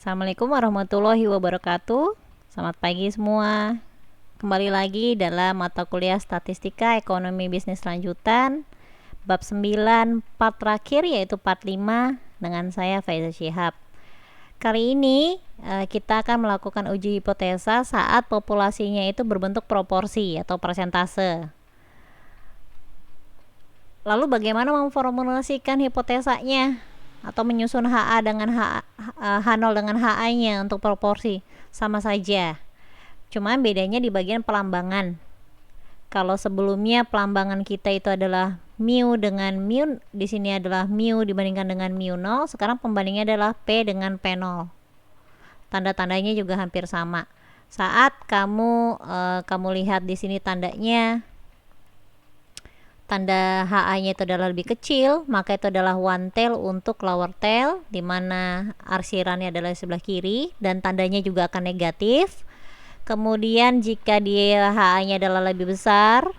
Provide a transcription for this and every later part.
Assalamualaikum warahmatullahi wabarakatuh. Selamat pagi semua. Kembali lagi dalam mata kuliah Statistika Ekonomi Bisnis Lanjutan bab 9 part terakhir, yaitu part 5 dengan saya Faiza Shihab. Kali ini kita akan melakukan uji hipotesa saat populasinya itu berbentuk proporsi atau persentase. Lalu bagaimana memformulasikan hipotesanya atau menyusun HA dengan H0 dengan HA-nya untuk proporsi? Sama saja, cuma bedanya di bagian pelambangan. Kalau sebelumnya pelambangan kita itu adalah mu dengan mu, di sini adalah mu dibandingkan dengan mu 0, sekarang pembandingnya adalah P dengan P0. Tanda-tandanya juga hampir sama. Saat kamu lihat di sini tandanya, tanda HA-nya itu adalah lebih kecil, maka itu adalah one tail untuk lower tail, di mana arsirannya adalah di sebelah kiri dan tandanya juga akan negatif. Kemudian jika dia HA-nya adalah lebih besar,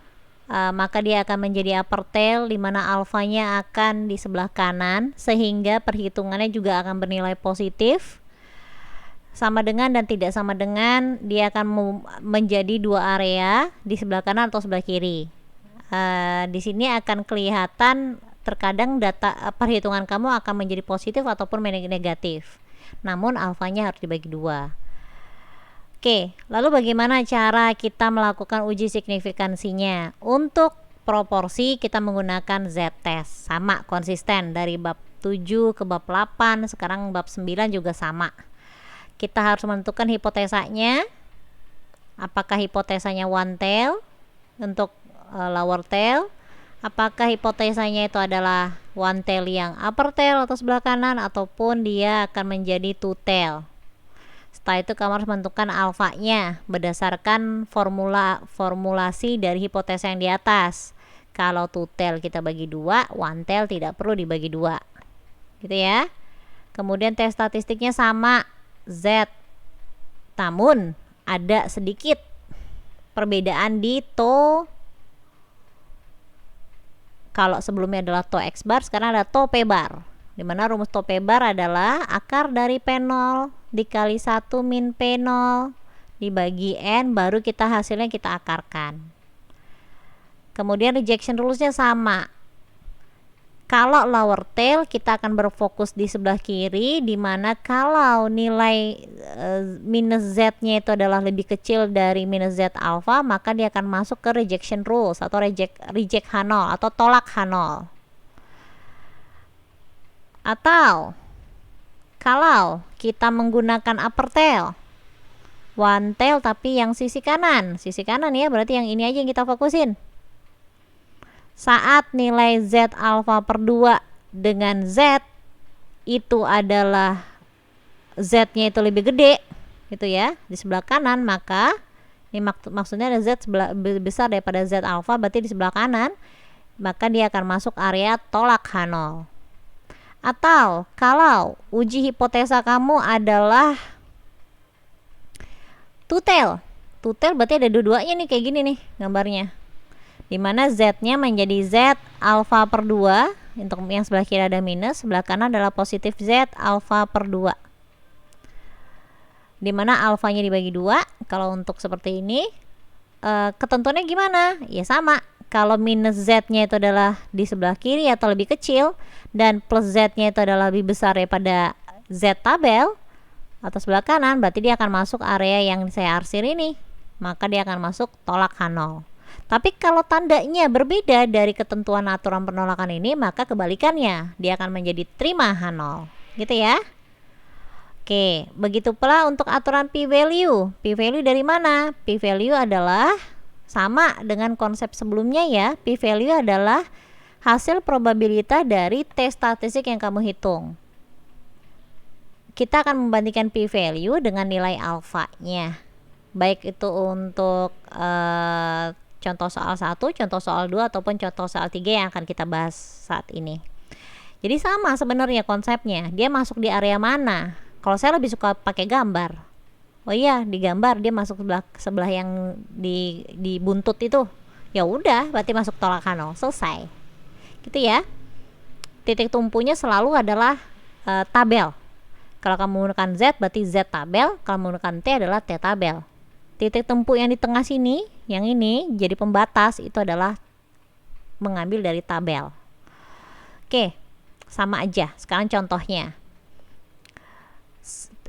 maka dia akan menjadi upper tail, di mana alfanya akan di sebelah kanan, sehingga perhitungannya juga akan bernilai positif. Sama dengan dan tidak sama dengan, dia akan menjadi dua area di sebelah kanan atau sebelah kiri. Di sini akan kelihatan terkadang data perhitungan kamu akan menjadi positif ataupun negatif, namun alfanya harus dibagi dua. Oke, lalu bagaimana cara kita melakukan uji signifikansinya? Untuk proporsi kita menggunakan z-test, sama konsisten dari bab 7 ke bab 8, sekarang bab 9 juga sama. Kita harus menentukan hipotesanya, apakah hipotesanya one tail untuk lower tail, apakah hipotesanya itu adalah one tail yang upper tail atau sebelah kanan, ataupun dia akan menjadi two tail. Setelah itu kamu harus menentukan alfanya berdasarkan formulasi dari hipotesa yang di atas. Kalau two tail kita bagi dua, one tail tidak perlu dibagi dua, gitu ya. Kemudian tes statistiknya sama Z, namun ada sedikit perbedaan di to. Kalau sebelumnya adalah to X bar, sekarang ada to P bar, dimana rumus to P bar adalah akar dari P0 dikali 1 min P0 dibagi N, baru kita hasilnya kita akarkan. Kemudian rejection rulesnya sama. Kalau lower tail kita akan berfokus di sebelah kiri, dimana kalau nilai minus Z nya itu adalah lebih kecil dari minus Z alpha, maka dia akan masuk ke rejection rules atau reject H0 atau tolak H0. Atau kalau kita menggunakan upper tail, one tail tapi yang sisi kanan ya, berarti yang ini aja yang kita fokusin. Saat nilai Z alpha per 2 dengan Z itu adalah Z nya itu lebih gede, gitu ya, di sebelah kanan, maka ini maksudnya ada Z lebih besar daripada Z alpha, berarti di sebelah kanan, maka dia akan masuk area tolak H0. Atau kalau uji hipotesa kamu adalah two tail berarti ada dua-duanya nih, kayak gini nih gambarnya, dimana Z-nya menjadi Z alpha per 2, untuk yang sebelah kiri ada minus, sebelah kanan adalah positif Z alpha per 2, dimana alfanya dibagi 2. Kalau untuk seperti ini, ketentuannya gimana? Ya sama, kalau minus Z-nya itu adalah di sebelah kiri atau lebih kecil, dan plus Z-nya itu adalah lebih besar daripada Z tabel atau sebelah kanan, berarti dia akan masuk area yang saya arsir ini, maka dia akan masuk tolak H0. Tapi kalau tandanya berbeda dari ketentuan aturan penolakan ini, maka kebalikannya, dia akan menjadi terima H0, gitu ya. Oke, begitu pula untuk aturan p-value. P-value dari mana? P-value adalah sama dengan konsep sebelumnya ya. P-value adalah hasil probabilitas dari tes statistik yang kamu hitung. Kita akan membandingkan p-value dengan nilai alfanya, baik itu untuk contoh soal 1, contoh soal 2, ataupun contoh soal 3 yang akan kita bahas saat ini. Jadi sama sebenarnya konsepnya, dia masuk di area mana. Kalau saya lebih suka pakai gambar. Oh iya, di gambar dia masuk sebelah yang di buntut itu. Ya udah, berarti masuk tolak H0, selesai. Gitu ya. Titik tumpunya selalu adalah tabel. Kalau kamu menggunakan Z berarti Z tabel, kalau menggunakan T adalah T tabel. Titik tempuh yang di tengah sini, yang ini jadi pembatas, itu adalah mengambil dari tabel. Oke, sama aja. Sekarang contohnya.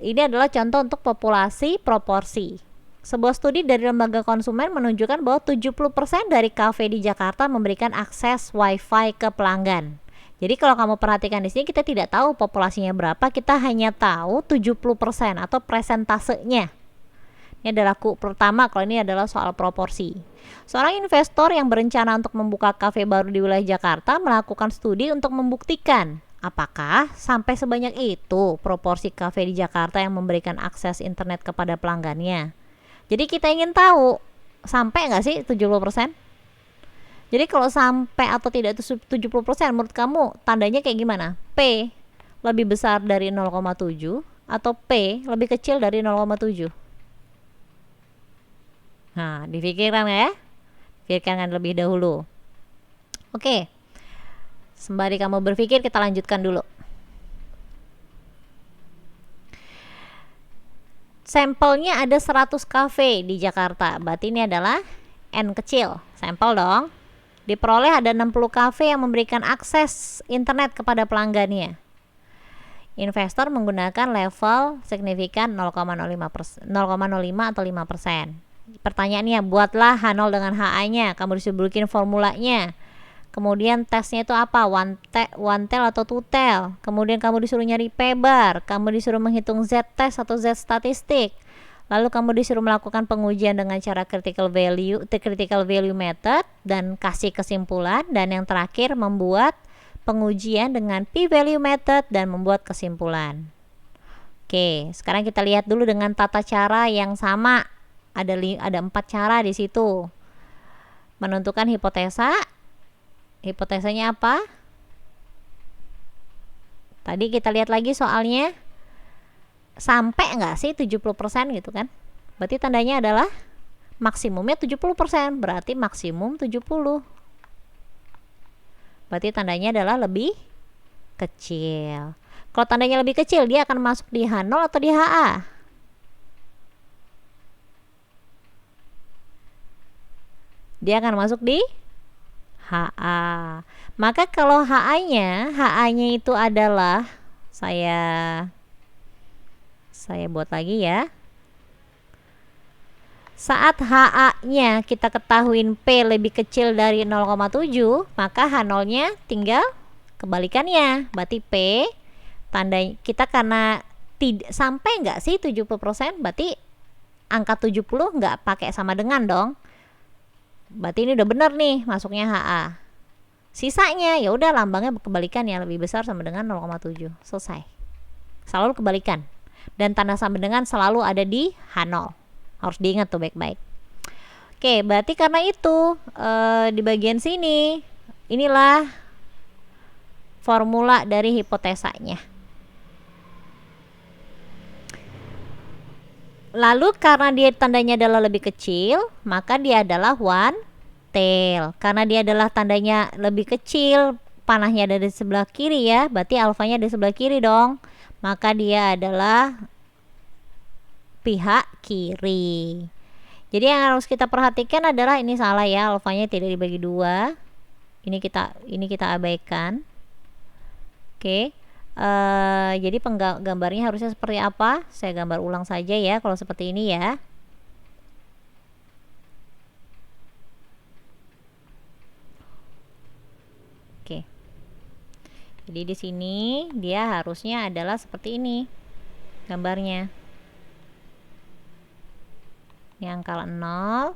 Ini adalah contoh untuk populasi proporsi. Sebuah studi dari lembaga konsumen menunjukkan bahwa 70% dari kafe di Jakarta memberikan akses WiFi ke pelanggan. Jadi kalau kamu perhatikan di sini, kita tidak tahu populasinya berapa, kita hanya tahu 70% atau presentasenya. Ini adalah pertama, kalau ini adalah soal proporsi. Seorang investor yang berencana untuk membuka kafe baru di wilayah Jakarta melakukan studi untuk membuktikan apakah sampai sebanyak itu proporsi kafe di Jakarta yang memberikan akses internet kepada pelanggannya. Jadi kita ingin tahu sampai nggak sih 70%? Jadi kalau sampai atau tidak itu 70%, menurut kamu tandanya kayak gimana? P lebih besar dari 0,7 atau P lebih kecil dari 0,7? Nah, difikirkan ya. Pikirkan lebih dahulu. Oke. Sembari kamu berpikir, kita lanjutkan dulu. Sampelnya ada 100 kafe di Jakarta. Berarti ini adalah N kecil. Sampel dong. Diperoleh ada 60 kafe yang memberikan akses internet kepada pelanggannya. Investor menggunakan level signifikan 0,05 atau 5%. Pertanyaannya, buatlah H0 dengan HA-nya. Kamu disuruh bikin formulanya. Kemudian tesnya itu apa? One tail atau two tail. Kemudian kamu disuruh nyari P-bar. Kamu disuruh menghitung Z-test atau Z-statistik. Lalu kamu disuruh melakukan pengujian dengan cara critical value method dan kasih kesimpulan. Dan yang terakhir, membuat pengujian dengan p-value method dan membuat kesimpulan. Oke, sekarang kita lihat dulu dengan tata cara yang sama. Ada 4 cara di situ. Menentukan hipotesa. Hipotesanya apa? Tadi kita lihat lagi soalnya. Sampai nggak sih 70% gitu kan? Berarti tandanya adalah maksimumnya 70%. Berarti maksimum 70. Berarti tandanya adalah lebih kecil. Kalau tandanya lebih kecil, dia akan masuk di H0 atau di HA? Dia akan masuk di HA. Maka kalau HA-nya itu adalah, saya buat lagi ya. Saat HA-nya kita ketahuin P lebih kecil dari 0,7, maka H0-nya tinggal kebalikannya. Berarti P tanda kita karena tidak sampai nggak sih 70%, berarti angka 70 nggak pakai sama dengan dong. Berarti ini udah bener nih masuknya HA. Sisanya ya udah lambangnya kebalikan ya, lebih besar sama dengan 0,7. Selesai. Selalu kebalikan. Dan tanda sama dengan selalu ada di H0. Harus diingat tuh baik-baik. Oke, berarti karena itu di bagian sini inilah formula dari hipotesanya. Lalu karena dia tandanya adalah lebih kecil, maka dia adalah one tail. Karena dia adalah tandanya lebih kecil, panahnya ada di sebelah kiri ya, berarti alfanya di sebelah kiri dong. Maka dia adalah pihak kiri. Jadi yang harus kita perhatikan adalah ini salah ya, alfanya tidak dibagi 2. Ini kita abaikan. Oke. Jadi gambarnya harusnya seperti apa? Saya gambar ulang saja ya kalau seperti ini ya. Oke. Jadi di sini dia harusnya adalah seperti ini gambarnya. Ini angka 0,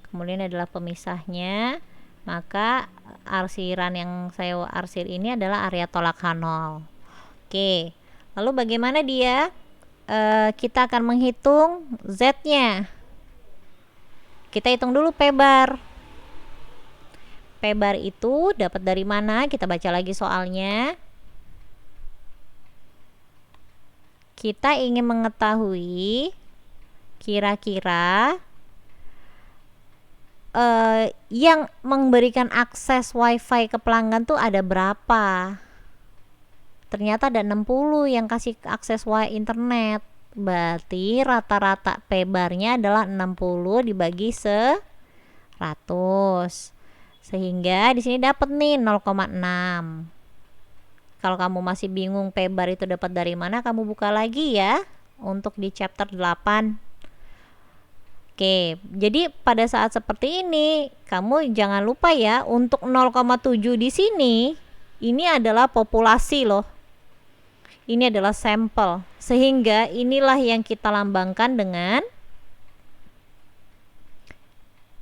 kemudian adalah pemisahnya. Maka arsiran yang saya arsir ini adalah area tolak H0. Oke, lalu bagaimana dia? Kita akan menghitung Z-nya. Kita hitung dulu P-bar. P-bar itu dapat dari mana? Kita baca lagi soalnya. Kita ingin mengetahui kira-kira yang memberikan akses WiFi ke pelanggan tuh ada berapa. ternyata ada 60 yang kasih akses internet. Berarti rata-rata P barnya adalah 60 dibagi 100. Sehingga di sini dapat nih 0,6. Kalau kamu masih bingung P bar itu dapat dari mana, kamu buka lagi ya untuk di chapter 8. Oke, jadi pada saat seperti ini kamu jangan lupa ya, untuk 0,7 di sini ini adalah populasi loh. Ini adalah sampel. Sehingga inilah yang kita lambangkan dengan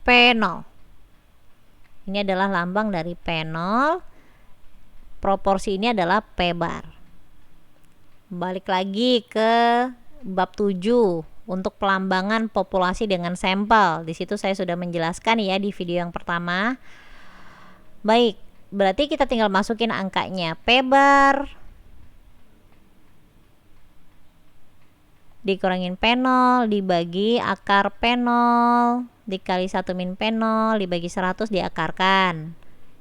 P0. Ini adalah lambang dari P0. Proporsi ini adalah P bar. Balik lagi ke bab 7 untuk pelambangan populasi dengan sampel. Di situ saya sudah menjelaskan ya di video yang pertama. Baik, berarti kita tinggal masukin angkanya. P bar dikurangin P0 dibagi akar P0 dikali 1 min P0 dibagi 100 diakarkan.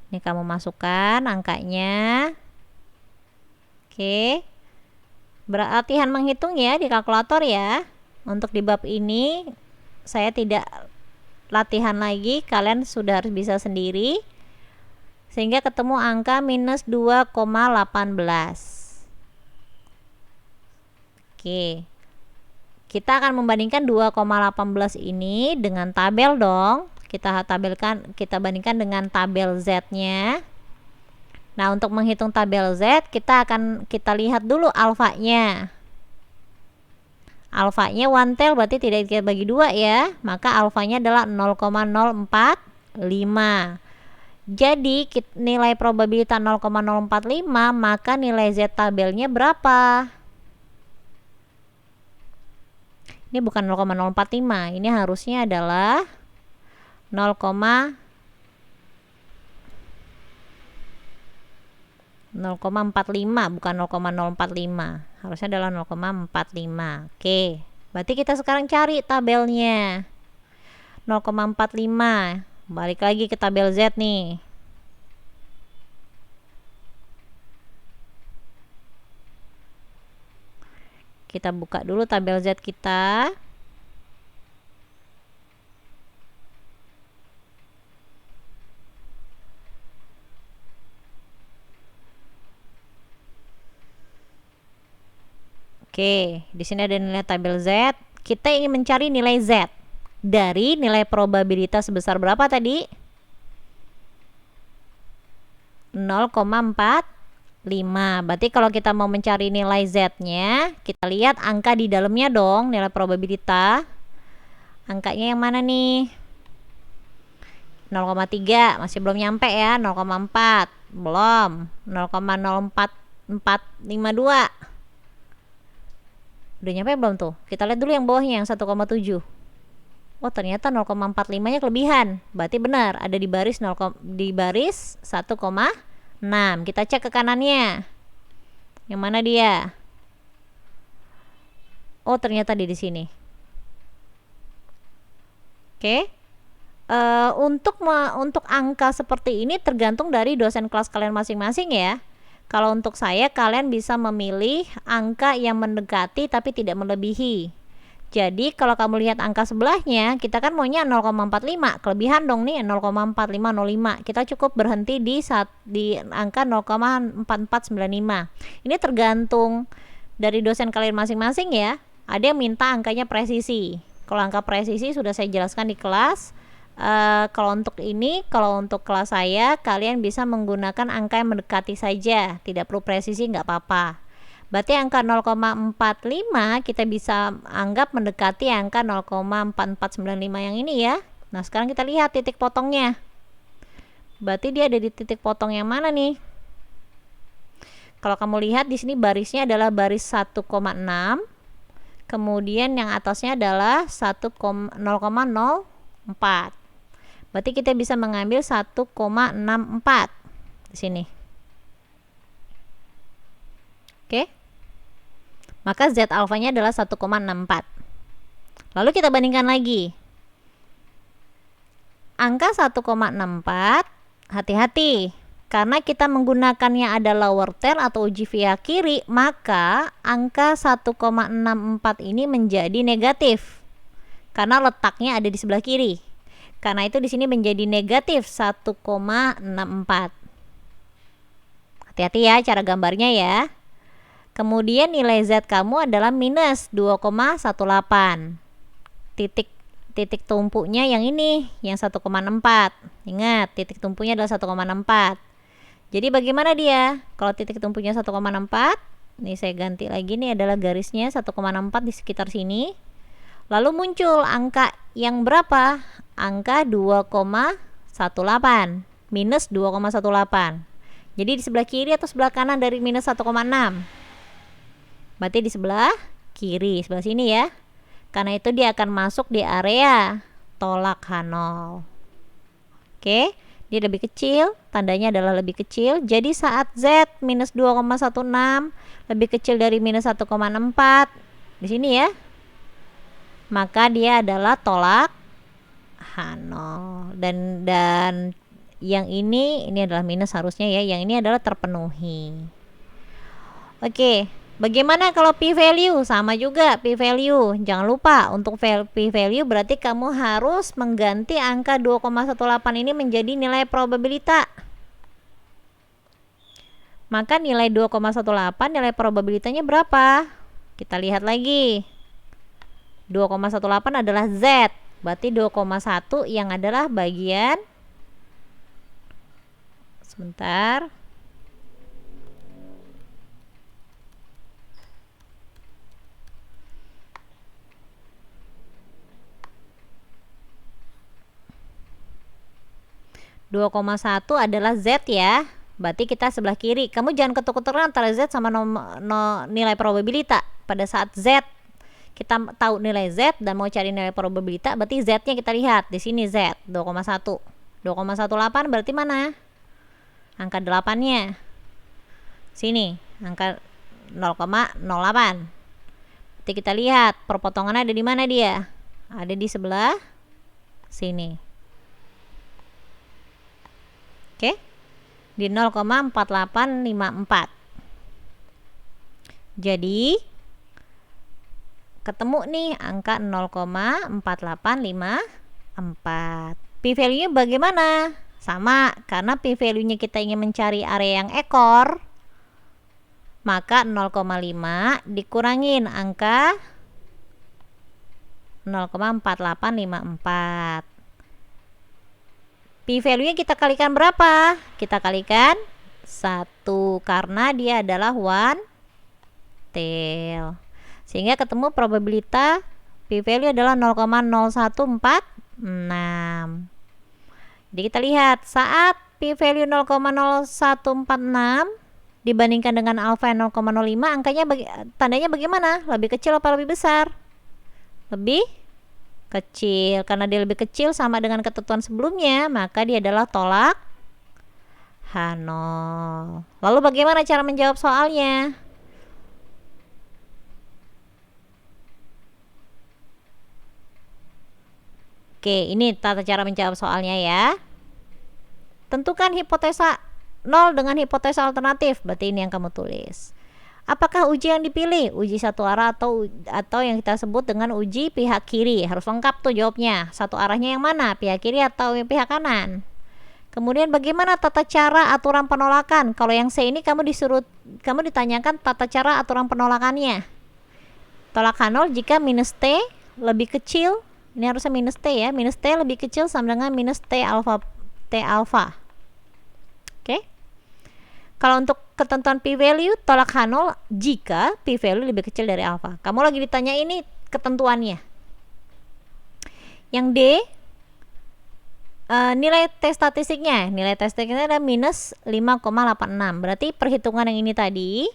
Ini kamu masukkan angkanya. Oke. Berlatihan menghitung ya di kalkulator ya. Untuk di bab ini saya tidak latihan lagi, kalian sudah harus bisa sendiri. Sehingga ketemu angka minus 2,18. Oke. Kita akan membandingkan 2,18 ini dengan tabel dong. Kita bandingkan dengan tabel Z-nya. Nah, untuk menghitung tabel Z, kita lihat dulu alfanya. Alfanya one tail berarti tidak kita bagi 2 ya. Maka alfanya adalah 0,045. Jadi nilai probabilitas 0,045, maka nilai Z tabelnya berapa? Ini bukan 0,045, ini harusnya adalah 0,045, bukan 0,045. Harusnya adalah 0,45. Oke, berarti kita sekarang cari tabelnya. 0,45. Balik lagi ke tabel Z nih. Kita buka dulu tabel Z kita. Oke, di sini ada nilai tabel Z. Kita ingin mencari nilai Z dari nilai probabilitas sebesar berapa tadi? 0,45. Berarti kalau kita mau mencari nilai Z-nya, kita lihat angka di dalamnya dong, nilai probabilitas. Angkanya yang mana nih? 0,3, masih belum nyampe ya. 0,4, belum. 0,04452. Udah nyampe belum tuh? Kita lihat dulu yang bawahnya, yang 1,7. Oh, ternyata 0,45-nya kelebihan. Berarti benar, ada di baris 1,6. Kita cek ke kanannya. Yang mana dia? Oh, ternyata di sini. Oke. Untuk angka seperti ini tergantung dari dosen kelas kalian masing-masing ya. Kalau untuk saya, kalian bisa memilih angka yang mendekati tapi tidak melebihi. Jadi kalau kamu lihat angka sebelahnya, kita kan maunya 0,45, kelebihan dong nih 0,4505. Kita cukup berhenti di angka 0,4495. Ini tergantung dari dosen kalian masing-masing ya. Ada yang minta angkanya presisi. Kalau angka presisi sudah saya jelaskan di kelas. Kalau untuk kelas saya, kalian bisa menggunakan angka yang mendekati saja, tidak perlu presisi, nggak apa-apa. Berarti angka 0,45 kita bisa anggap mendekati angka 0,4495 yang ini ya. Nah, sekarang kita lihat titik potongnya. Berarti dia ada di titik potong yang mana nih? Kalau kamu lihat di sini barisnya adalah baris 1,6. Kemudian yang atasnya adalah 0,04. Berarti kita bisa mengambil 1,64 di sini. Oke. Maka Z alfanya adalah 1,64. Lalu kita bandingkan lagi. Angka 1,64, hati-hati. Karena kita menggunakannya ada lower tail atau uji via kiri, maka angka 1,64 ini menjadi negatif. Karena letaknya ada di sebelah kiri. Karena itu di sini menjadi negatif 1,64. Hati-hati ya cara gambarnya ya. Kemudian nilai Z kamu adalah minus 2,18. Titik tumpunya yang ini, yang 1,64. Ingat, titik tumpunya adalah 1,64. Jadi bagaimana dia? Kalau titik tumpunya 1,64, ini saya ganti lagi, nih adalah garisnya 1,64 di sekitar sini. Lalu muncul angka yang berapa? Angka 2,18 minus 2,18. Jadi di sebelah kiri atau sebelah kanan dari minus 1,6? Berarti di sebelah kiri, sebelah sini ya. Karena itu dia akan masuk di area tolak H0. Oke, dia lebih kecil, tandanya adalah lebih kecil. Jadi saat Z minus 2,16 lebih kecil dari minus 1,64 di sini ya, maka dia adalah tolak H0. Dan yang ini adalah minus harusnya ya, yang ini adalah terpenuhi. Oke, bagaimana kalau p-value? Sama juga p-value. Jangan lupa untuk p-value berarti kamu harus mengganti angka 2,18 ini menjadi nilai probabilitas. Maka nilai 2,18 nilai probabilitasnya berapa? Kita lihat lagi. 2,18 adalah Z. Berarti 2,1 yang adalah bagian, sebentar, (2,1) adalah Z ya. Berarti kita sebelah kiri. Kamu jangan ketuk-ketukan antara Z sama nilai probabilitas. Pada saat Z kita tahu nilai Z dan mau cari nilai probabilitas, berarti Z-nya kita lihat. Di sini Z 2,1. 2,18 berarti mana? Angka 8-nya. Sini, angka 0,08. Berarti kita lihat perpotongannya ada di mana dia? Ada di sebelah sini. Oke, di 0,4854. Jadi ketemu nih angka 0,4854. P-value-nya bagaimana? Sama, karena p-value-nya kita ingin mencari area yang ekor, maka 0,5 dikurangin angka 0,4854. P-value-nya kita kalikan berapa? Kita kalikan 1 karena dia adalah one tail. Sehingga ketemu probabilitas p-value adalah 0,0146. Jadi kita lihat saat p-value 0,0146 dibandingkan dengan alfa 0,05, angkanya tandanya bagaimana? Lebih kecil atau lebih besar? Lebih kecil. Karena dia lebih kecil sama dengan ketentuan sebelumnya, maka dia adalah tolak H0. Lalu bagaimana cara menjawab soalnya? Oke, ini tata cara menjawab soalnya ya. Tentukan hipotesa 0 dengan hipotesa alternatif. Berarti ini yang kamu tulis. Apakah uji yang dipilih? Uji satu arah atau yang kita sebut dengan uji pihak kiri? Harus lengkap tuh jawabnya. Satu arahnya yang mana? Pihak kiri atau yang pihak kanan? Kemudian bagaimana tata cara aturan penolakan? Kalau yang C ini kamu ditanyakan tata cara aturan penolakannya. Tolak H0 jika minus T lebih kecil. Ini harusnya minus T ya. Minus T lebih kecil sama dengan minus T alfa. Oke. Kalau untuk ketentuan p-value, tolak H0 jika p-value lebih kecil dari alfa. Kamu lagi ditanya ini ketentuannya. Yang D, nilai T statistiknya. Nilai T statistiknya ada minus 5,86. Berarti perhitungan yang ini tadi,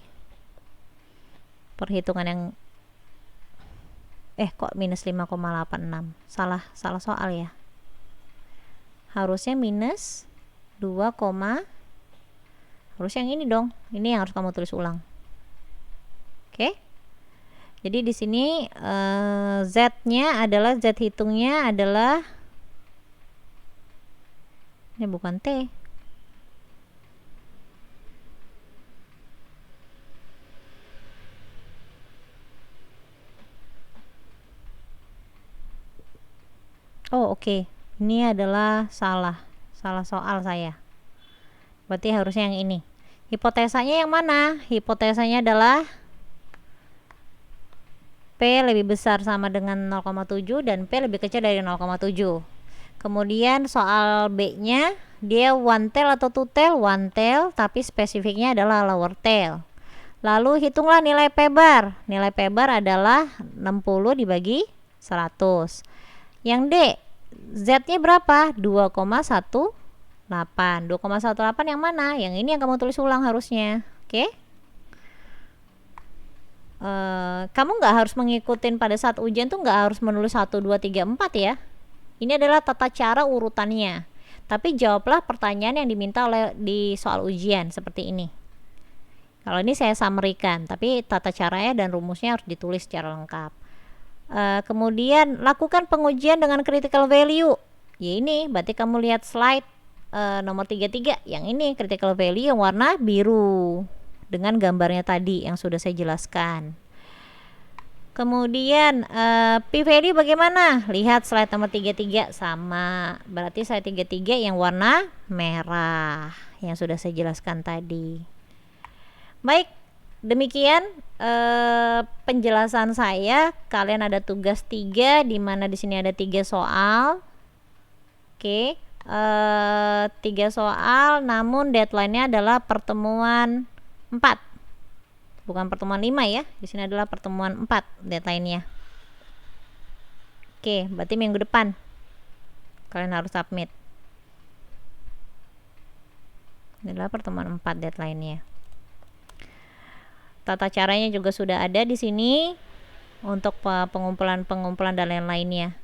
perhitungan yang kok minus 5,86? Salah soal ya. Harusnya minus 2, harus yang ini dong. Ini yang harus kamu tulis ulang. Oke. Jadi di sini Z-nya adalah Z hitungnya adalah ini bukan T. Oh, oke. Ini adalah salah soal saya. Berarti harusnya yang ini. Hipotesanya yang mana? Hipotesanya adalah P lebih besar sama dengan 0,7 dan P lebih kecil dari 0,7. Kemudian soal B-nya, dia one tail atau two tail? One tail, tapi spesifiknya adalah lower tail. Lalu hitunglah nilai P bar. Nilai P bar adalah 60 dibagi 100. Yang D, Z-nya berapa? 2,18. 2,18 yang mana? Yang ini yang kamu tulis ulang harusnya. Oke? Kamu nggak harus mengikutin pada saat ujian tuh nggak harus menulis 1, 2, 3, 4 ya. Ini adalah tata cara urutannya. Tapi jawablah pertanyaan yang diminta oleh di soal ujian seperti ini. Kalau ini saya summary-kan, tapi tata caranya dan rumusnya harus ditulis secara lengkap. Kemudian lakukan pengujian dengan critical value. Ya ini, berarti kamu lihat slide nomor 33. Yang ini critical value yang warna biru dengan gambarnya tadi yang sudah saya jelaskan. Kemudian p-value bagaimana? Lihat slide nomor 33 sama. Berarti slide 33 yang warna merah yang sudah saya jelaskan tadi. Baik, demikian penjelasan saya. Kalian ada tugas 3 di mana di sini ada 3 soal. Oke, 3 soal namun deadline-nya adalah pertemuan 4. Bukan pertemuan 5 ya. Di sini adalah pertemuan 4 deadline-nya. Oke, berarti minggu depan kalian harus submit. Ini adalah pertemuan 4 deadline-nya. Tata caranya juga sudah ada di sini untuk pengumpulan dan lain-lainnya.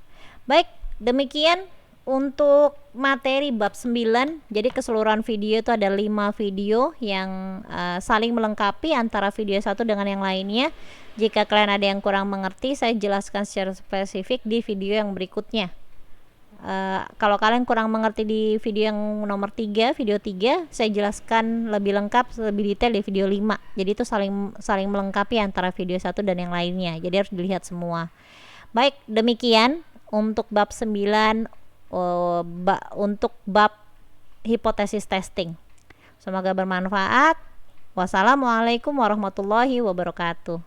Baik, demikian untuk materi bab 9. Jadi keseluruhan video itu ada 5 video yang saling melengkapi antara video satu dengan yang lainnya. Jika kalian ada yang kurang mengerti, saya jelaskan secara spesifik di video yang berikutnya. Kalau kalian kurang mengerti di video yang nomor 3, video 3, saya jelaskan lebih lengkap, lebih detail di video 5. Jadi itu saling melengkapi antara video satu dan yang lainnya. Jadi harus dilihat semua. Baik, demikian untuk bab 9 untuk bab hipotesis testing. Semoga bermanfaat. Wassalamualaikum warahmatullahi wabarakatuh.